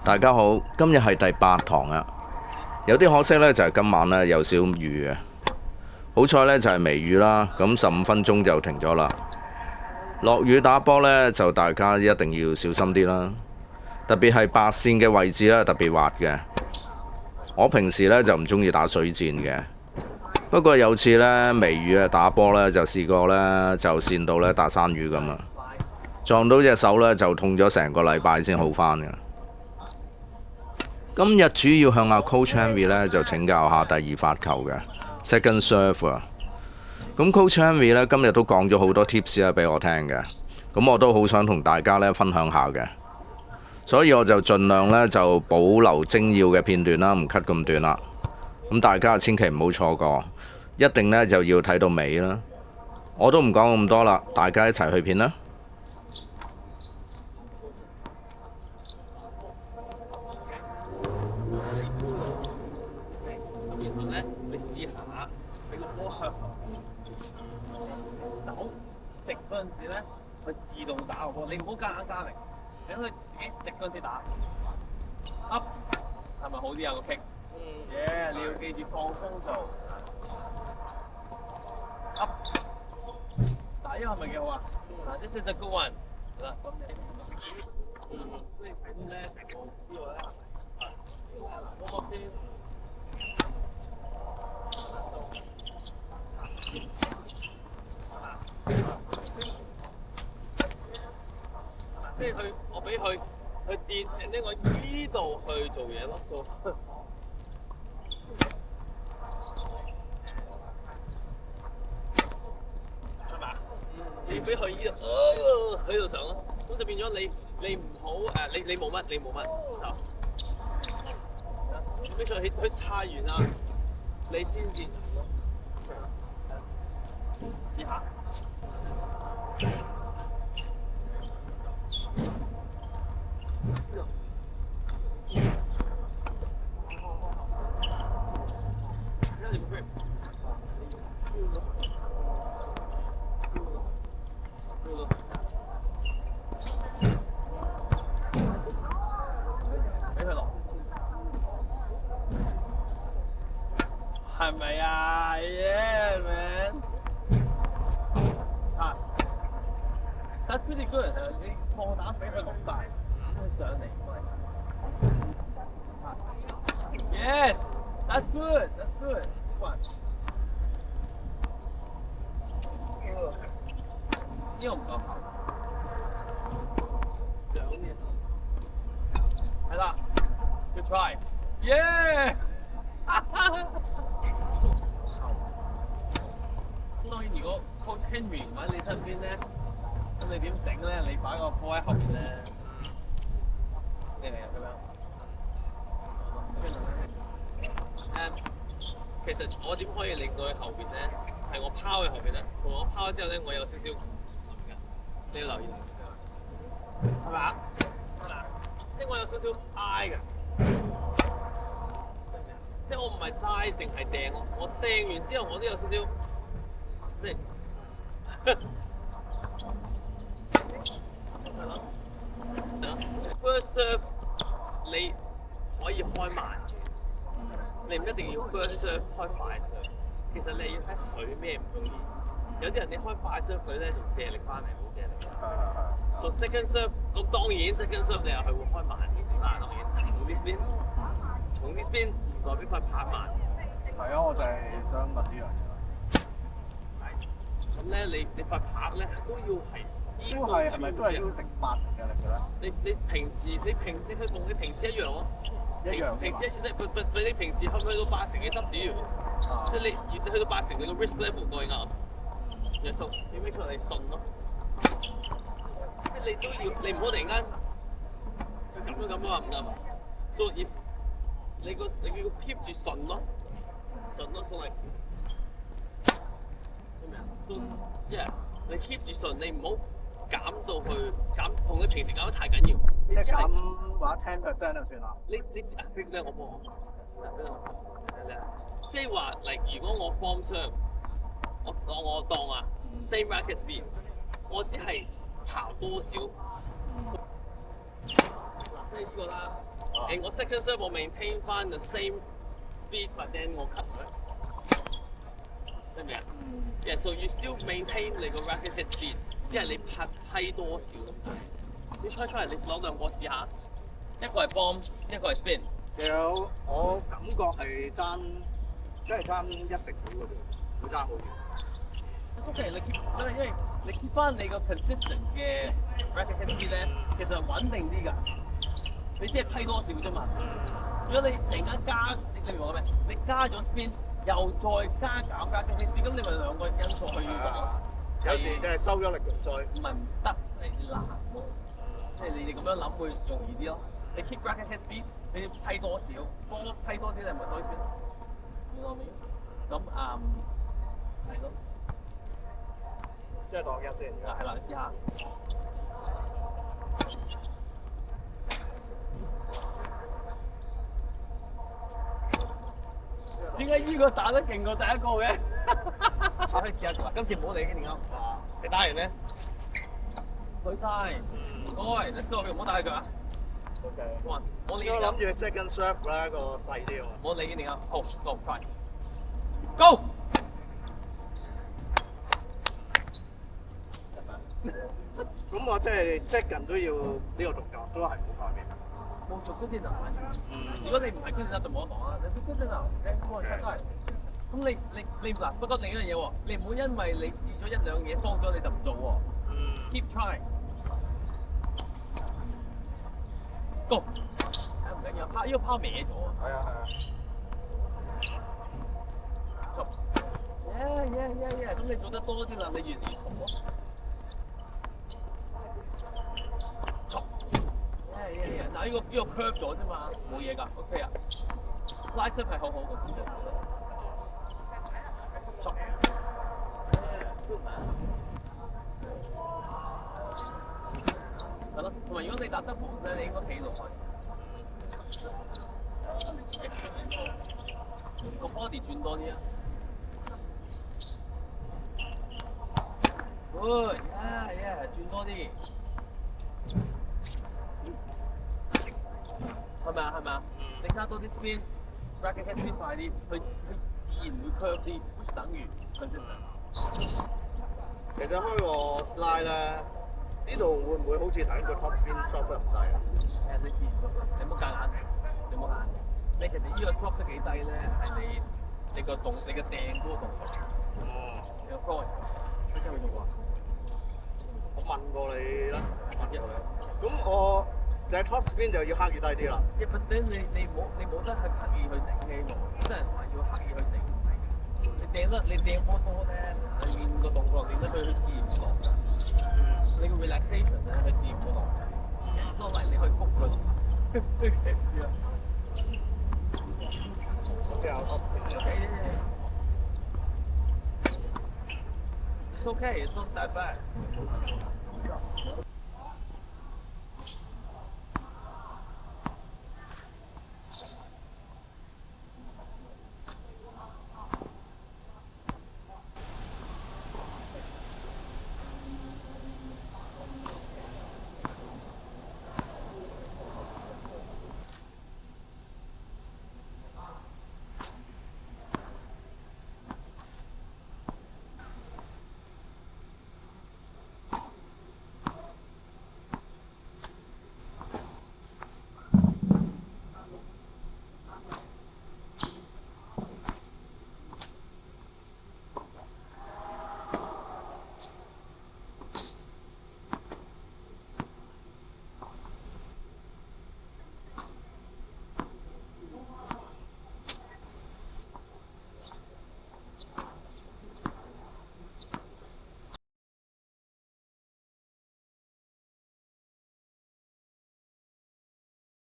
大家好，今日係第8堂啊。有啲可惜呢，就係今晚呢有少雨嘅。好彩呢，就係微雨啦，咁15分鐘就停咗啦。落雨打波呢，就大家一定要小心啲啦。特別係白線嘅位置呢，特別滑嘅。我平時呢，就唔中意打水戰嘅，不過有次呢，微雨啊打波呢，就試過呢，就跣到呢打生魚咁啊，撞到隻手呢，就痛咗成個禮拜先好返嘅。今日主要向阿 Coach Henry 咧就請教下第二發球嘅 second serve 啊。咁 Coach Henry 咧今日都講咗好多 tips 啊俾我聽嘅，咁我都好想同大家咧分享下嘅，所以我就盡量咧就保留精要嘅片段啦，唔 cut 咁短啦。咁大家千祈唔好錯過，一定咧就要睇到尾啦。我都唔講咁多啦，大家一齊去片啦。你試下俾個波向手直嗰陣時咧，佢自動打個波，你唔好夾硬加力，等佢自己直嗰陣時打。up 係咪好啲啊個 kick？你要記住放鬆做。up 打呢個係咪幾好啊？This is a good one。嗱，咁你睇到咧成個呢個咧，嗱，波先。即係我俾佢去跌，呢我依度去做嘢咯，數係嘛？你俾佢依度，喺度上咯，咁就變咗你唔好你冇乜就，俾佢叉完啦，你先至試下。俾佢落，係咪啊？Yeah man，啊 ，That's pretty good。你放膽俾佢落晒，佢上嚟。Yes, that's good. That's good. Good one. 呢個唔夠。上面。係啦。Good try. Yeah. 咁當然，如果 Coach Henry 唔喺你身邊咧，咁你點整咧？你擺個波喺後邊咧，你嚟咁樣。其實我點可以令到佢後邊咧？係我拋喺後邊咧，同我拋咗之後咧，我有少少嘅，你要留意，係咪啊？即係我有少少挨嘅，即係我唔係齋淨係掟咯，我掟完之後我都有少少，即係係咯，first serve 你可以開慢。你唔一定要 first serve 開快 serve， 其實你要睇佢咩唔中意。有啲人你開快 serve 佢咧，仲借力翻嚟，好借力。So second serve 咁當然 second serve 你又係會開慢少少啦，當然。從呢邊唔代表塊拍慢。係啊，我就係想問呢樣嘢。係。咁咧，你塊拍咧都要係。都係咪都係要成80%嘅力嘅咧？你平時你去同你平時一樣咯。平時你平時去到80%嘅執子即係你去到80%你個 risk level going up，你順，你 make sure 你順咯，即係你都要，你唔好突然間佢咁啊唔啱啊，所以你要 keep 住順咯，順嚟，做咩啊？都 yeah， 你 keep 住順，你唔好減到去同你平時減得太緊要。即係減話10%就算啦。你我幫我，即係話，如果我 form serve， 我當啊 same racket speed， 我只係跑多少，即係呢個啦。誒，我 second serve 我 maintain 翻 the same speed，but then 我 cut 佢，明唔明啊？Yeah，so you still maintain 你個 racket head speed，只係你批多少咁解。你 try 你攞兩個試下，一個係 bomb， 一個係 spin。其實我感覺係爭，真係爭1成到嘅啫，會爭好遠。OK，你 keep， 因為你 keep 翻你個 consistent 嘅 racket head speed 咧，其實穩定啲㗎。你只係批多少啫嘛。如果你突然間加，你明我咩？你加咗 spin， 又再加減加 racket head speed， 咁你咪兩個因素去講。有時真係收咗力再唔係唔得，係難喎。即係你哋咁樣諗會容易啲咯。你 keep racket head speed， 你要批多少？波批多啲，你咪多啲 spin。明我未？咁係咯。即係當一先。係啦，你試下。點解依個打得勁過第一個嘅？我可以試下嗱，今次唔好理嘅點解？你打完咧，舉晒，唔該 ，let's go， 唔好打佢腳啊。OK。哇！我理我諗住 second serve 咧個細啲喎。唔好理嘅點解？好 ，go try，go。咁我即係 second 都要呢個動作，都係冇改變。冇做 good enough。如果你唔係 good enough 就冇得講啦。你 good enough，咁我出晒。咁你嗱，不過另一樣嘢喎，你唔好因為你試咗一兩嘢幫咗你就唔做喎。Keep trying。Go。唔緊要，呢個拋歪咗啊。係啊。做。Yeah，咁你做得多啲啦，你越嚟越熟咯。嗱，呢個 curve 咗啫嘛，冇嘢㗎 ，OK 啊。Slice up 係好好嘅，咁就錯。係咯，同埋如果你打 double 咧，你應該企落去。個 body 轉多啲啊。Good，轉多啲。係咪啊？你加多啲 spin，racket head spin 快啲，佢自然會 curve 啲，等於 consistent。其實開個 slide 咧，呢度會唔會好似頭先個 top spin drop 得唔低啊？你自然你唔好夾硬，你唔好硬。你其實呢個 drop 得幾低咧，係你個掟嗰個動作。你個 throw， 你真係做過啊？我問過你啦，咁我就係 top spin 就要刻意低啲啦。一不等你冇得係刻意去整嘅喎，有啲人話要刻意去整，唔係你掟波多咧，你練個動作練得佢自然會落㗎。你個 relaxation 咧，佢自然會落㗎。落嚟你可以谷佢落。知啊？我試下 top spin。It's okay, it's not that bad.